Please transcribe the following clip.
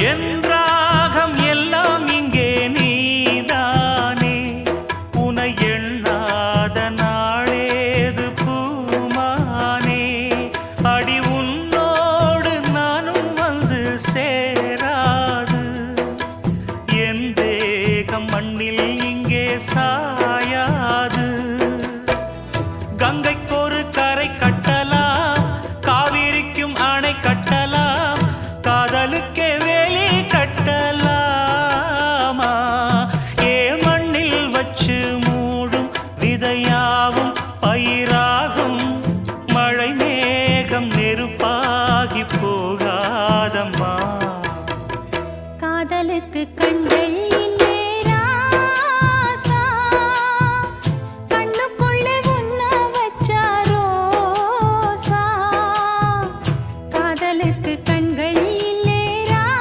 என் ராகம் எல்லாம் இங்கே நீதானே உனை எண்ணாத நாளேது பூமானே அடி உன்னோடு நானும் வந்து சேராது என் தேகம் மண்ணில் இங்கே சாயாது கங்கைக்கொரு கரை கட்டலாம் காவிரிக்கும் அணை கட்டலாம் காதலுக்கே வேலி கட்டலாமா ஏ மண்ணில் வச்சு மூடும் விதையாவும் பயிராகும் மழை மேகம் நெருப்பாகி போகாதம்மா காதலுக்கு கண்